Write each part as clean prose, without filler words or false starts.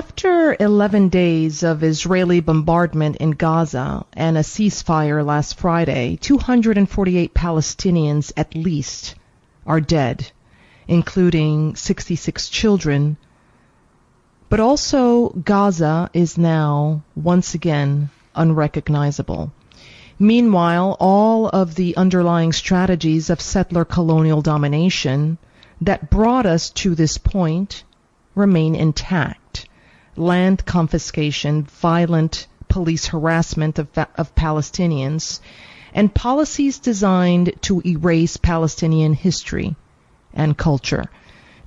After 11 days of Israeli bombardment in Gaza and a ceasefire last Friday, 248 Palestinians at least are dead, including 66 children. But also, Gaza is now, once again, unrecognizable. Meanwhile, all of the underlying strategies of settler colonial domination that brought us to this point remain intact. Land confiscation, violent police harassment of Palestinians, and policies designed to erase Palestinian history and culture.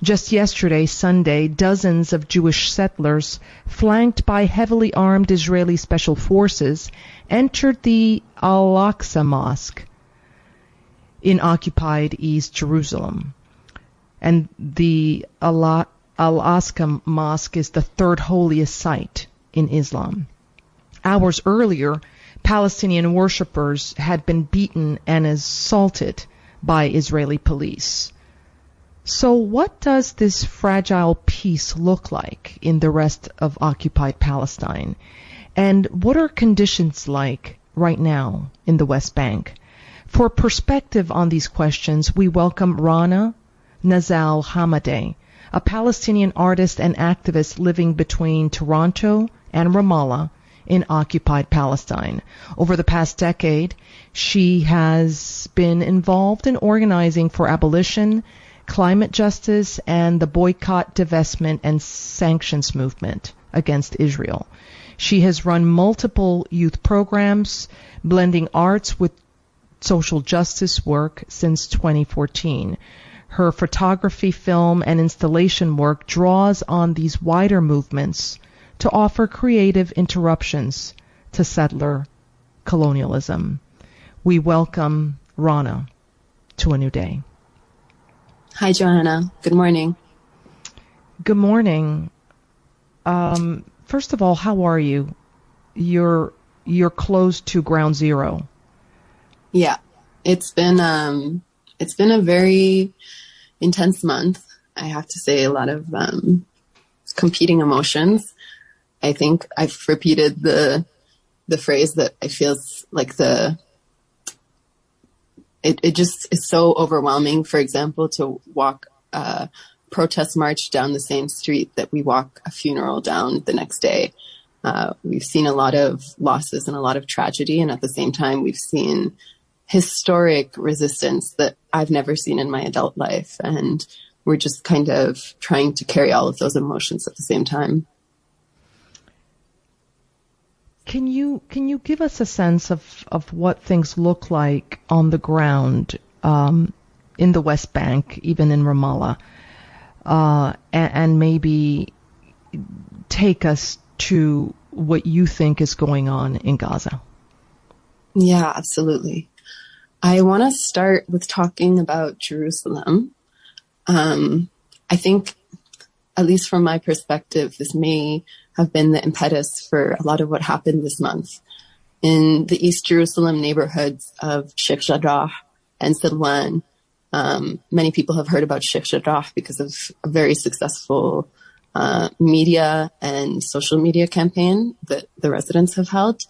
Just yesterday, Sunday, dozens of Jewish settlers, flanked by heavily armed Israeli special forces, entered the Al-Aqsa Mosque in occupied East Jerusalem. And the Al-Aqsa Mosque is the third holiest site in Islam. Hours earlier, Palestinian worshippers had been beaten and assaulted by Israeli police. So what does this fragile peace look like in the rest of occupied Palestine? And what are conditions like right now in the West Bank? For perspective on these questions, we welcome Rana, Nazzal Hamadeh, a Palestinian artist and activist living between Toronto and Ramallah in occupied Palestine. Over the past decade, she has been involved in organizing for abolition, climate justice, and the boycott, divestment, and sanctions movement against Israel. She has run multiple youth programs, blending arts with social justice work since 2014. Her photography, film, and installation work draws on these wider movements to offer creative interruptions to settler colonialism. We welcome Rana to A New Day. Hi, Joanna. Good morning. Good morning. First of all, how are you? You're close to ground zero. Yeah, it's been a very intense month. I have to say, a lot of competing emotions. I think I've repeated the phrase that I feel like it just is so overwhelming. For example, to walk a protest march down the same street that we walk a funeral down the next day. We've seen a lot of losses and a lot of tragedy, and at the same time, we've seen historic resistance that I've never seen in my adult life. And we're just kind of trying to carry all of those emotions at the same time. Can you give us a sense of what things look like on the ground in the West Bank, even in Ramallah, and maybe take us to what you think is going on in Gaza? Yeah, absolutely. I want to start with talking about Jerusalem. I think, at least from my perspective, this may have been the impetus for a lot of what happened this month. In the East Jerusalem neighborhoods of Sheikh Jarrah and Silwan, many people have heard about Sheikh Jarrah because of a very successful media and social media campaign that the residents have held.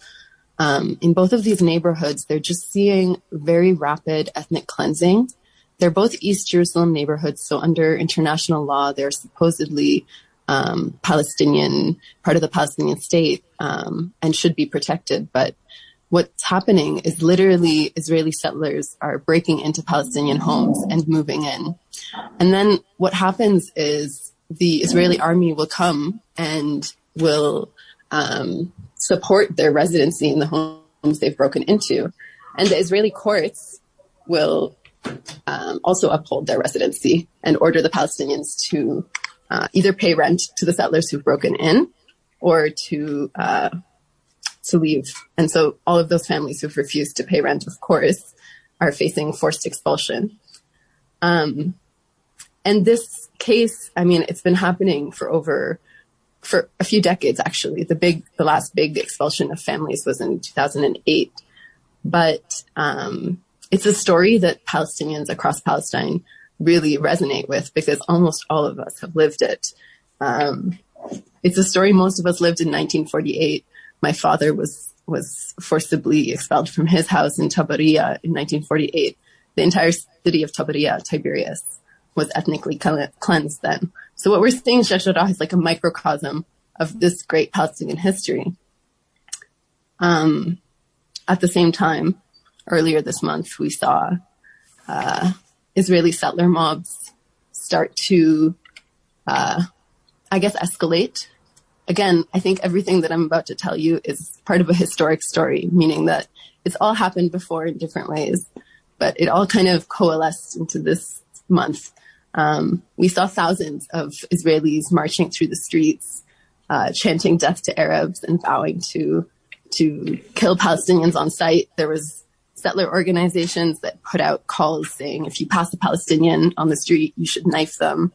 In both of these neighborhoods, they're just seeing very rapid ethnic cleansing. They're both East Jerusalem neighborhoods, so under international law, they're supposedly Palestinian, part of the Palestinian state, and should be protected. But what's happening is literally Israeli settlers are breaking into Palestinian homes and moving in. And then what happens is the Israeli army will come and will support their residency in the homes they've broken into. And the Israeli courts will also uphold their residency and order the Palestinians to either pay rent to the settlers who've broken in or to leave. And so all of those families who've refused to pay rent, of course, are facing forced expulsion. And this case, I mean, it's been happening for a few decades, actually. The last big expulsion of families was in 2008. But it's a story that Palestinians across Palestine really resonate with because almost all of us have lived it. it's a story most of us lived in 1948. My father was forcibly expelled from his house in Tabaria in 1948. The entire city of Tabaria, Tiberias, was ethnically cleansed then. So what we're seeing in Sheikh Jarrah is like a microcosm of this great Palestinian history. At the same time, earlier this month, we saw Israeli settler mobs start to, escalate. Again, I think everything that I'm about to tell you is part of a historic story, meaning that it's all happened before in different ways, but it all kind of coalesced into this month. We saw thousands of Israelis marching through the streets, chanting death to Arabs and vowing to kill Palestinians on sight. There was settler organizations that put out calls saying, if you pass a Palestinian on the street, you should knife them.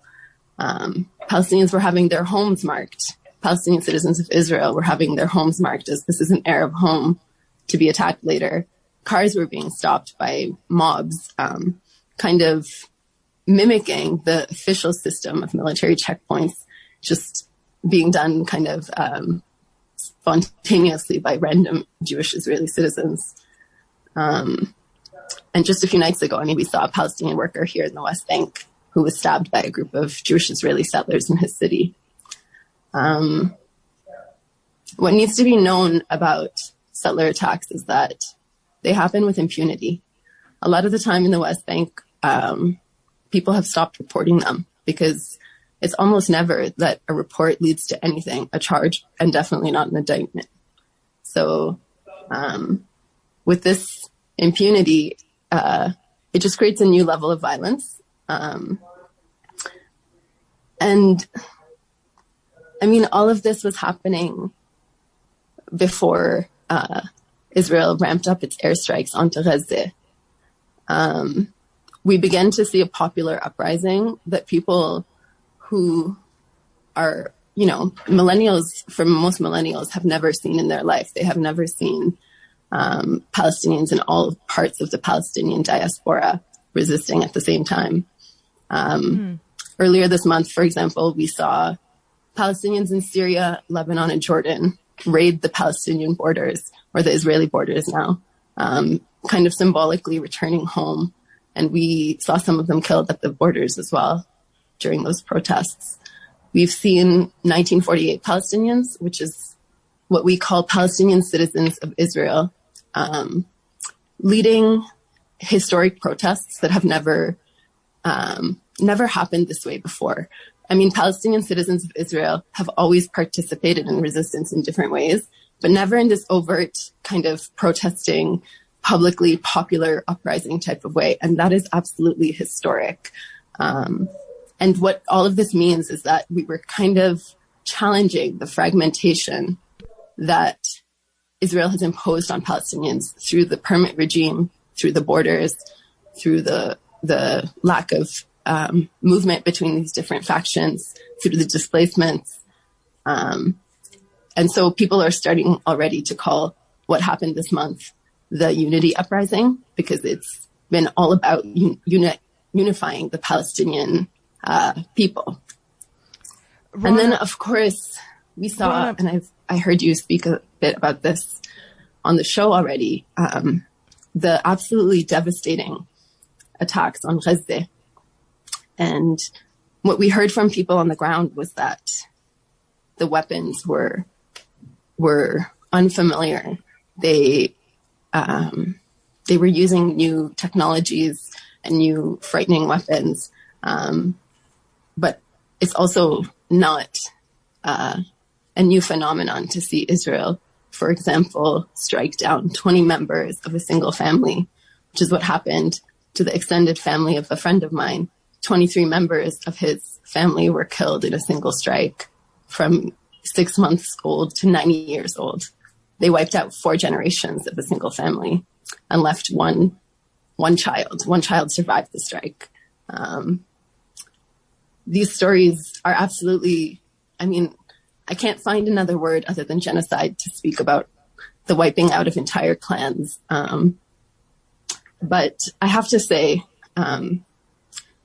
Palestinians were having their homes marked. Palestinian citizens of Israel were having their homes marked as this is an Arab home to be attacked later. Cars were being stopped by mobs, kind of mimicking the official system of military checkpoints, just being done kind of spontaneously by random Jewish Israeli citizens. And just a few nights ago, we saw a Palestinian worker here in the West Bank who was stabbed by a group of Jewish Israeli settlers in his city. What needs to be known about settler attacks is that they happen with impunity. A lot of the time in the West Bank, people have stopped reporting them because it's almost never that a report leads to anything, a charge, and definitely not an indictment. So with this impunity, it just creates a new level of violence. All of this was happening before Israel ramped up its airstrikes onto Gaza. We began to see a popular uprising that people who are, millennials, most millennials have never seen in their life. They have never seen Palestinians in all parts of the Palestinian diaspora resisting at the same time. Earlier this month, for example, we saw Palestinians in Syria, Lebanon, and Jordan raid the Palestinian borders, or the Israeli borders now, kind of symbolically returning home. And we saw some of them killed at the borders as well during those protests. We've seen 1948 Palestinians, which is what we call Palestinian citizens of Israel, leading historic protests that have never happened this way before. Palestinian citizens of Israel have always participated in resistance in different ways, but never in this overt kind of protesting, publicly popular uprising type of way. And that is absolutely historic. And what all of this means is that we were kind of challenging the fragmentation that Israel has imposed on Palestinians through the permit regime, through the borders, through the lack of movement between these different factions, through the displacements. And so people are starting already to call what happened this month the Unity Uprising, because it's been all about unifying the Palestinian people. Rana, and then, of course, we saw, Rana, and I heard you speak a bit about this on the show already, the absolutely devastating attacks on Gaza. And what we heard from people on the ground was that the weapons were unfamiliar. They were using new technologies and new frightening weapons. But it's also not a new phenomenon to see Israel, for example, strike down 20 members of a single family, which is what happened to the extended family of a friend of mine. 23 members of his family were killed in a single strike, from 6 months old to 90 years old. They wiped out 4 generations of a single family and left one child. One child survived the strike. These stories are absolutely, I can't find another word other than genocide to speak about the wiping out of entire clans. But I have to say,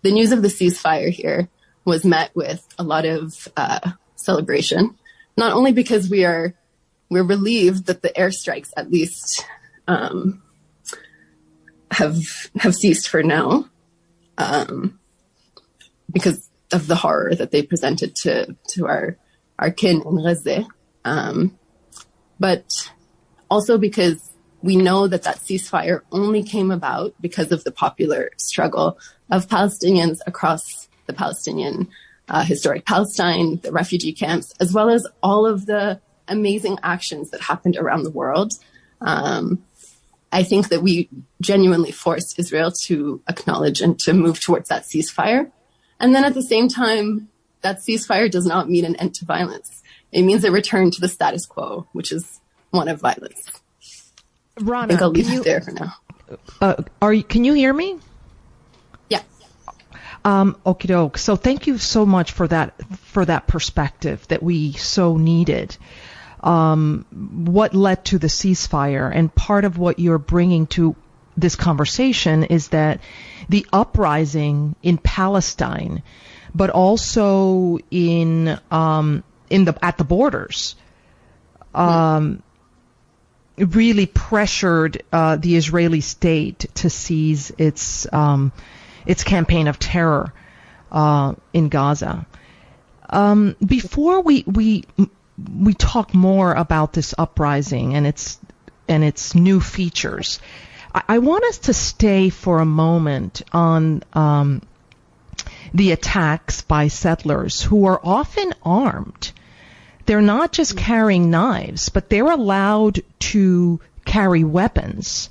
the news of the ceasefire here was met with a lot of celebration. not only because we're relieved that the airstrikes at least have ceased for now, because of the horror that they presented to our kin in Gaza, but also because we know that ceasefire only came about because of the popular struggle of Palestinians across the Palestinian historic Palestine, the refugee camps, as well as all of the amazing actions that happened around the world. I think that we genuinely forced Israel to acknowledge and to move towards that ceasefire. And then at the same time, that ceasefire does not mean an end to violence. It means a return to the status quo, which is one of violence. Rana, I think I'll leave it there for now. Can you hear me? Yeah. Okie doke. So thank you so much for that perspective that we so needed. What led to the ceasefire, and part of what you're bringing to this conversation is that the uprising in Palestine, but also at the borders, really pressured the Israeli state to seize its campaign of terror in Gaza. Before we talk more about this uprising and its new features, I want us to stay for a moment on the attacks by settlers who are often armed. They're not just carrying knives, but they're allowed to carry weapons.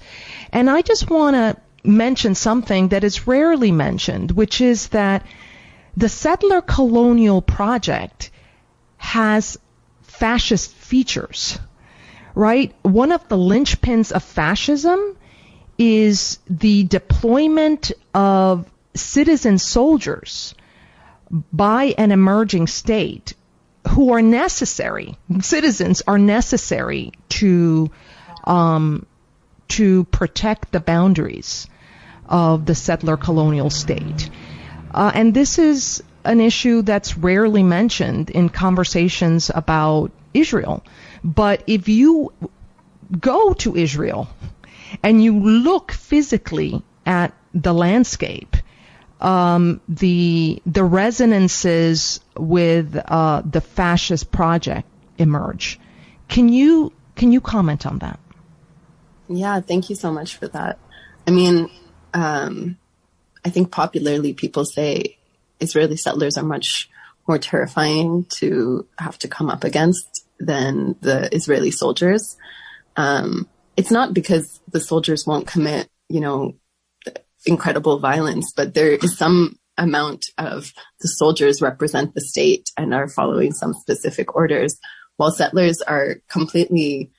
And I just want to mention something that is rarely mentioned, which is that the settler colonial project has fascist features, right? One of the linchpins of fascism is the deployment of citizen soldiers by an emerging state who are necessary. Citizens are necessary to protect the boundaries of the settler colonial state. And this is an issue that's rarely mentioned in conversations about Israel. But if you go to Israel and you look physically at the landscape, the resonances with the fascist project emerge. Can you comment on that? Yeah, thank you so much for that. I mean, I think popularly people say Israeli settlers are much more terrifying to have to come up against than the Israeli soldiers. It's not because the soldiers won't commit, incredible violence, but there is some amount of the soldiers represent the state and are following some specific orders, while settlers are completely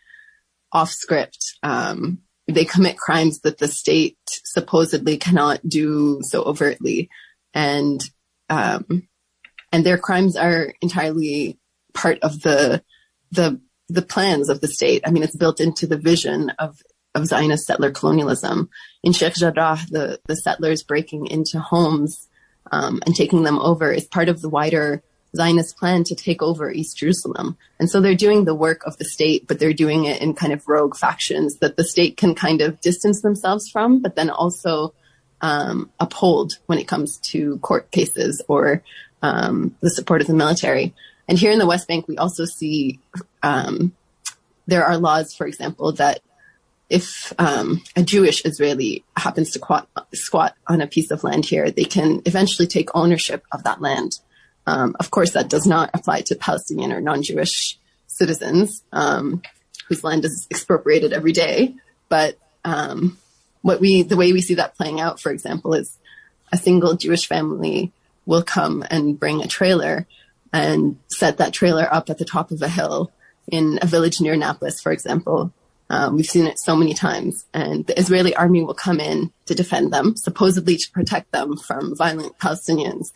off script. They commit crimes that the state supposedly cannot do so overtly, and their crimes are entirely part of the plans of the state. I mean, it's built into the vision of Zionist settler colonialism. In Sheikh Jarrah, the settlers breaking into homes and taking them over is part of the wider Zionist plan to take over East Jerusalem. And so they're doing the work of the state, but they're doing it in kind of rogue factions that the state can kind of distance themselves from, but then also uphold when it comes to court cases or the support of the military. And here in the West Bank, we also see there are laws, for example, that if a Jewish Israeli happens to squat on a piece of land here, they can eventually take ownership of that land. Of course, that does not apply to Palestinian or non-Jewish citizens whose land is expropriated every day. But the way we see that playing out, for example, is a single Jewish family will come and bring a trailer and set that trailer up at the top of a hill in a village near Nablus, for example. We've seen it so many times, and the Israeli army will come in to defend them, supposedly to protect them from violent Palestinians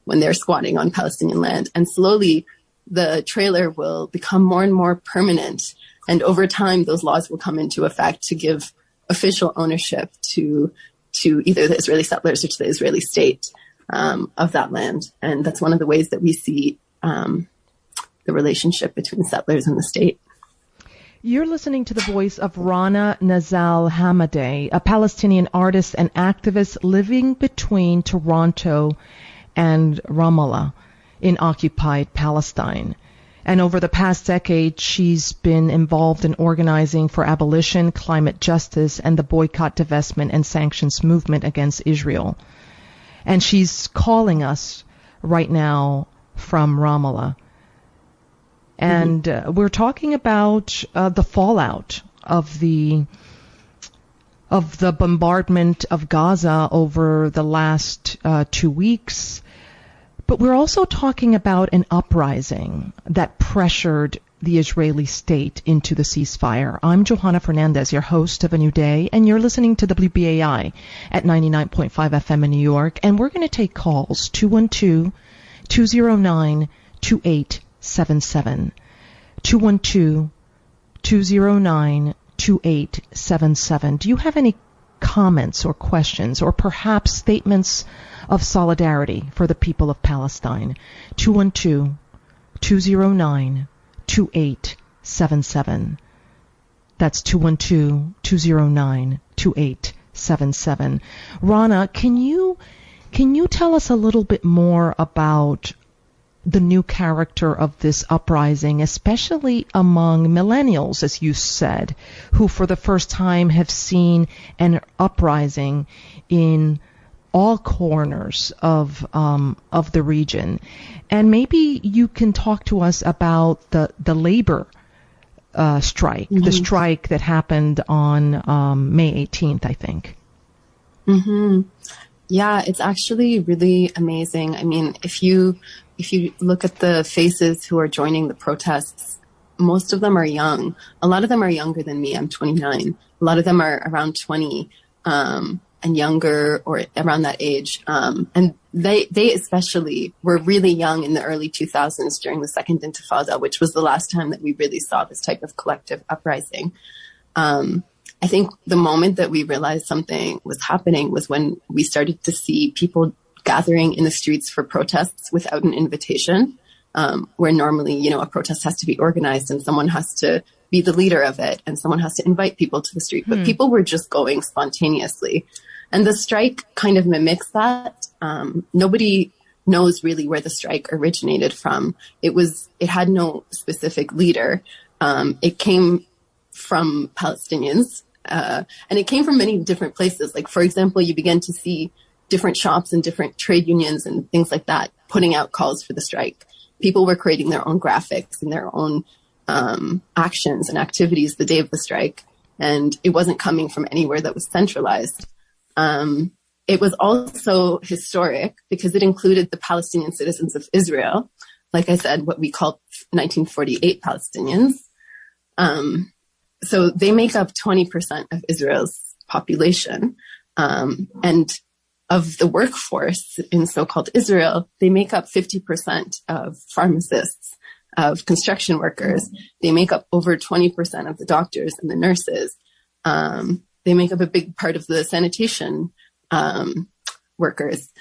when they're squatting on Palestinian land. And slowly, the trailer will become more and more permanent. And over time, those laws will come into effect to give official ownership to either the Israeli settlers or to the Israeli state of that land. And that's one of the ways that we see the relationship between settlers and the state. You're listening to the voice of Rana Nazzal Hamadeh, a Palestinian artist and activist living between Toronto and Ramallah in occupied Palestine. And over the past decade, she's been involved in organizing for abolition, climate justice, and the boycott, divestment, and sanctions movement against Israel. And she's calling us right now from Ramallah. And we're talking about the fallout of the bombardment of Gaza over the last 2 weeks. But we're also talking about an uprising that pressured the Israeli state into the ceasefire. I'm Johanna Fernandez, your host of A New Day, and you're listening to WBAI at 99.5 FM in New York. And we're going to take calls, 212-209-2877. 212-209-2877. Do you have any comments or questions or perhaps statements of solidarity for the people of Palestine? 212-209-2877. That's 212-209-2877. Rana, can you tell us a little bit more about the new character of this uprising, especially among millennials, as you said, who for the first time have seen an uprising in all corners of the region? And maybe you can talk to us about the labor strike, the strike that happened on May 18th, I think. Yeah, it's actually really amazing. I mean, if you look at the faces who are joining the protests, most of them are young. A lot of them are younger than me. I'm 29. A lot of them are around 20 and younger, or around that age. And they especially were really young in the early 2000s during the Second Intifada, which was the last time that we really saw this type of collective uprising. I think the moment that we realized something was happening was when we started to see people gathering in the streets for protests without an invitation, where normally, a protest has to be organized and someone has to be the leader of it and someone has to invite people to the street. But people were just going spontaneously. And the strike kind of mimics that. Nobody knows really where the strike originated from. It had no specific leader. It came from Palestinians, and it came from many different places. Like, for example, you begin to see different shops and different trade unions and things like that putting out calls for the strike. People were creating their own graphics and their own actions and activities the day of the strike. And it wasn't coming from anywhere that was centralized. It was also historic because it included the Palestinian citizens of Israel. Like I said, what we call 1948 Palestinians. So they make up 20% of Israel's population. And of the workforce in so-called Israel, they make up 50% of pharmacists, of construction workers. They make up over 20% of the doctors and the nurses. They make up a big part of the sanitation workers.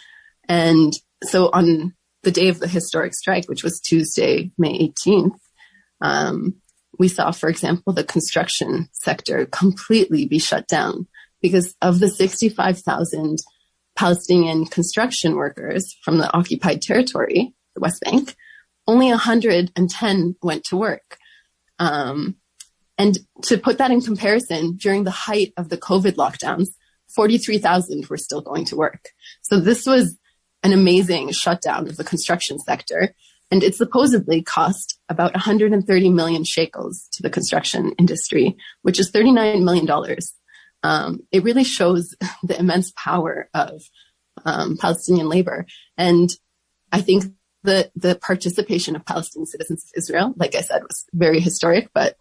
And so on the day of the historic strike, which was Tuesday, May 18th, we saw, for example, the construction sector completely be shut down because of the 65,000 Palestinian construction workers from the occupied territory, the West Bank, only 110 went to work. And to put that in comparison, during the height of the COVID lockdowns, 43,000 were still going to work. So this was an amazing shutdown of the construction sector. And it supposedly cost about 130 million shekels to the construction industry, which is $39 million. It really shows the immense power of Palestinian labor. And I think the participation of Palestinian citizens of Israel, like I said, was very historic. But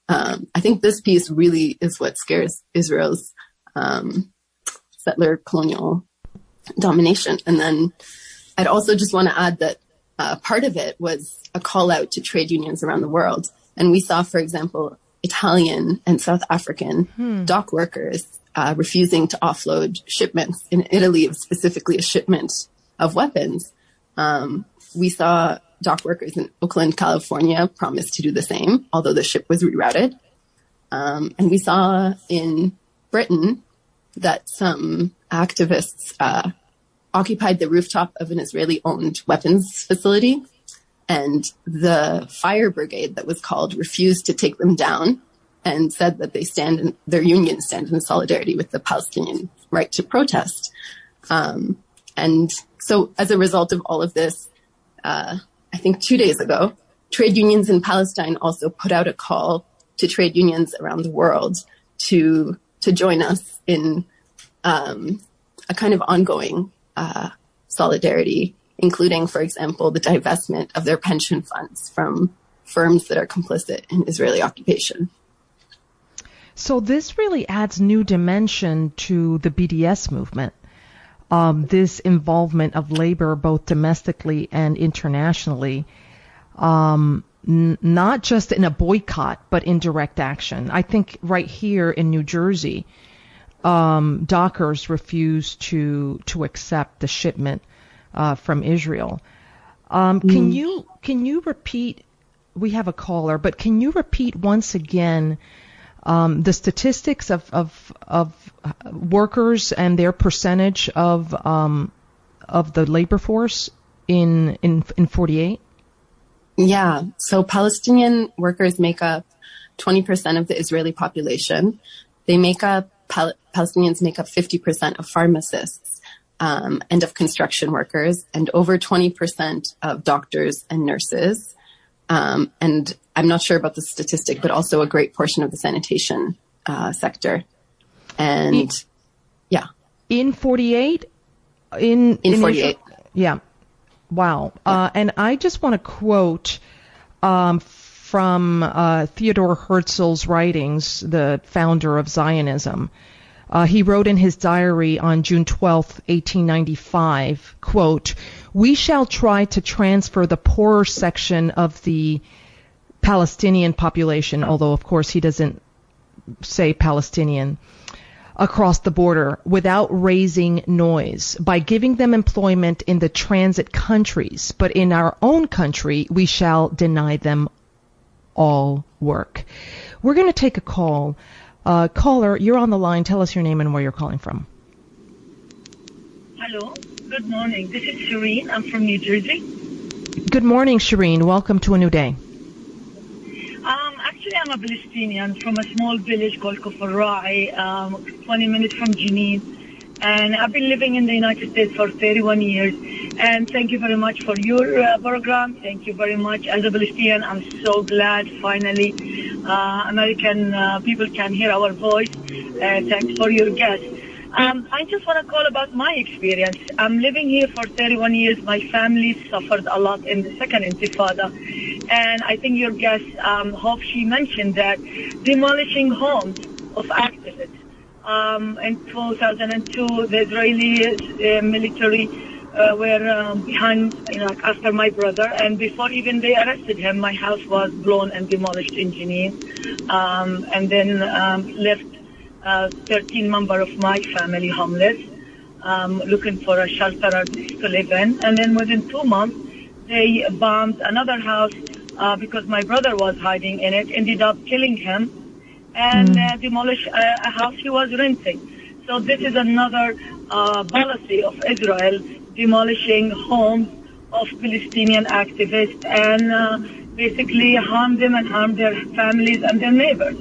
I think this piece really is what scares Israel's settler colonial domination. And then I'd also just want to add that part of it was a call out to trade unions around the world. And we saw, for example, Italian and South African dock workers refusing to offload shipments in Italy, specifically a shipment of weapons. We saw dock workers in Oakland, California promised to do the same, although the ship was rerouted. And we saw in Britain that some activists occupied the rooftop of an Israeli-owned weapons facility, and the fire brigade that was called refused to take them down and said that their union stand in solidarity with the Palestinian right to protest. And so as a result of all of this, I think 2 days ago, trade unions in Palestine also put out a call to trade unions around the world to join us in a kind of ongoing solidarity, including, for example, the divestment of their pension funds from firms that are complicit in Israeli occupation. So this really adds new dimension to the BDS movement. This involvement of labor both domestically and internationally, not just in a boycott, but in direct action. I think right here in New Jersey, dockers refused to accept the shipment from Israel. Can you repeat? We have a caller, but can you repeat once again the statistics of workers and their percentage of the labor force in 48? Yeah, so Palestinian workers make up 20% of the Israeli population. Palestinians make up 50% of pharmacists and of construction workers, and over 20% of doctors and nurses. And I'm not sure about the statistic, but also a great portion of the sanitation sector. And yeah. In 48? In 48. Yeah. Wow. Yeah. And I just want to quote from Theodore Herzl's writings, the founder of Zionism. He wrote in his diary on June 12, 1895, quote, "We shall try to transfer the poorer section of the Palestinian population," although of course he doesn't say Palestinian, "across the border without raising noise, by giving them employment in the transit countries. But in our own country, we shall deny them all work." We're going to take a call. Caller, you're on the line. Tell us your name and where you're calling from. Hello. Good morning. This is Shireen. I'm from New Jersey. Good morning, Shireen. Welcome to A New Day. Actually, I'm a Palestinian from a small village called Kufr Ra'i, 20 minutes from Jenin. And I've been living in the United States for 31 years. And thank you very much for your program. Thank you very much. As a Palestinian, I'm so glad finally American people can hear our voice. Thanks for your guest. I just want to call about my experience. I'm living here for 31 years. My family suffered a lot in the second Intifada. And I think your guest, hope she mentioned that demolishing homes of activists. In 2002, the Israeli military were behind, after my brother. And before even they arrested him, my house was blown and demolished in Jenin. And then left 13 members of my family homeless, looking for a shelter to live in. And then within 2 months, they bombed another house because my brother was hiding in it, ended up killing him, and demolished a house he was renting. So this is another policy of Israel, demolishing homes of Palestinian activists and basically harm them and harm their families and their neighbors.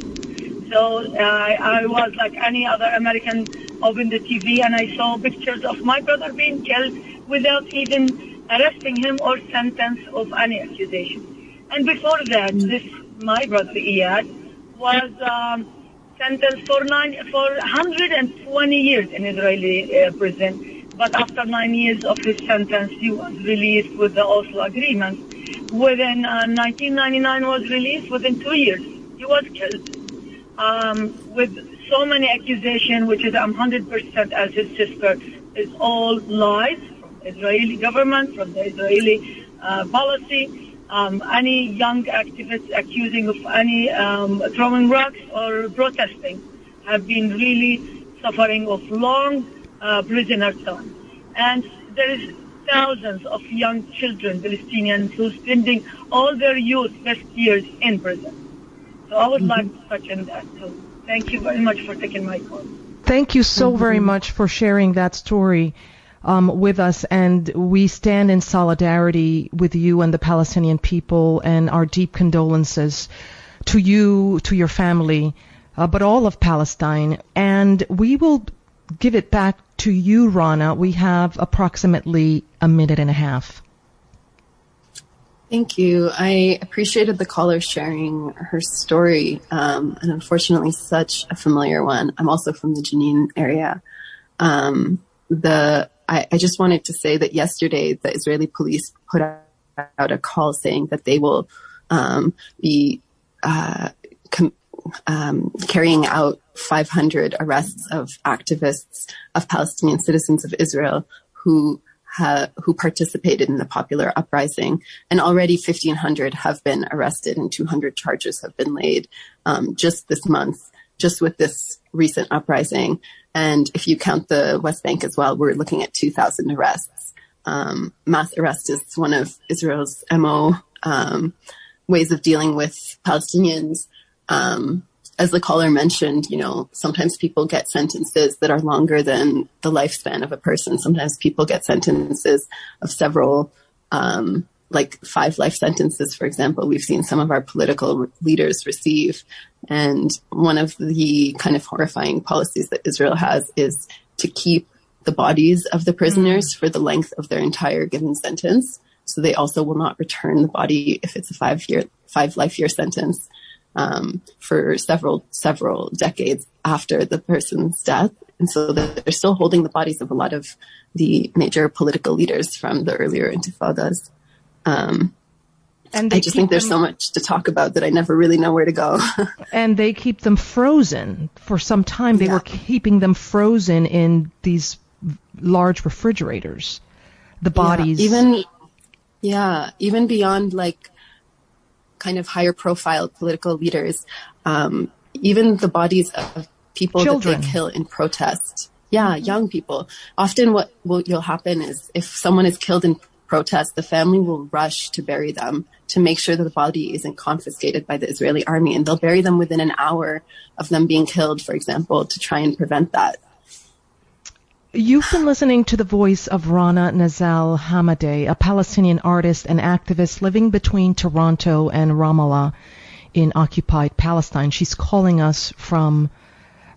So I was like any other American, opened the TV and I saw pictures of my brother being killed without even arresting him or sentence of any accusation. And before that, my brother Iyad was sentenced for 120 years in Israeli prison. But after 9 years of his sentence, he was released with the Oslo Agreement. Within 1999 was released. Within 2 years, he was killed. With so many accusations, which is 100% as his sister, is all lies from the Israeli government, from the Israeli policy. Any young activists accusing of any throwing rocks or protesting have been really suffering of long prisoner time. And there is thousands of young children, Palestinians, who are spending all their youth, best years in prison. So I would like to touch on that. So thank you very much for taking my call. Thank you so very much for sharing that story with us, and we stand in solidarity with you and the Palestinian people, and our deep condolences to you, to your family, but all of Palestine. And we will give it back to you, Rana. We have approximately a minute and a half. Thank you. I appreciated the caller sharing her story, and unfortunately such a familiar one. I'm also from the Jenin area. I just wanted to say that yesterday the Israeli police put out a call saying that they will be carrying out 500 arrests of activists, of Palestinian citizens of Israel who participated in the popular uprising. And already 1,500 have been arrested and 200 charges have been laid just this month, just with this recent uprising. And if you count the West Bank as well, we're looking at 2,000 arrests. Mass arrest is one of Israel's MO ways of dealing with Palestinians. As the caller mentioned, sometimes people get sentences that are longer than the lifespan of a person. Sometimes people get sentences of several, like 5 life sentences, for example, we've seen some of our political leaders receive. And one of the kind of horrifying policies that Israel has is to keep the bodies of the prisoners for the length of their entire given sentence. So they also will not return the body if it's a 5 life year sentence for several decades after the person's death. And so they're still holding the bodies of a lot of the major political leaders from the earlier intifadas. And I just think there's so much to talk about that I never really know where to go. And they keep them frozen for some time. They were keeping them frozen in these large refrigerators. The bodies. Even beyond like kind of higher profile political leaders, even the bodies of people Children. that they kill in protest. Yeah, young people. Often what will happen is if someone is killed in protest, the family will rush to bury them to make sure that the body isn't confiscated by the Israeli army. And they'll bury them within an hour of them being killed, for example, to try and prevent that. You've been listening to the voice of Rana Nazzal Hamadeh, a Palestinian artist and activist living between Toronto and Ramallah in occupied Palestine. She's calling us from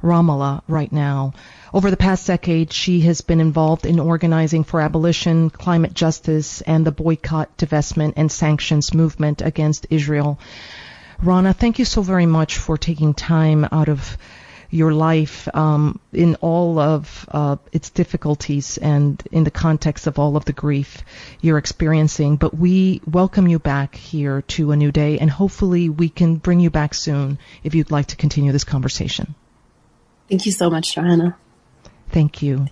Ramallah right now. Over the past decade, she has been involved in organizing for abolition, climate justice, and the boycott, divestment, and sanctions movement against Israel. Rana, thank you so very much for taking time out of your life in all of its difficulties and in the context of all of the grief you're experiencing. But we welcome you back here to A New Day, and hopefully we can bring you back soon if you'd like to continue this conversation. Thank you so much, Joanna. Thank you.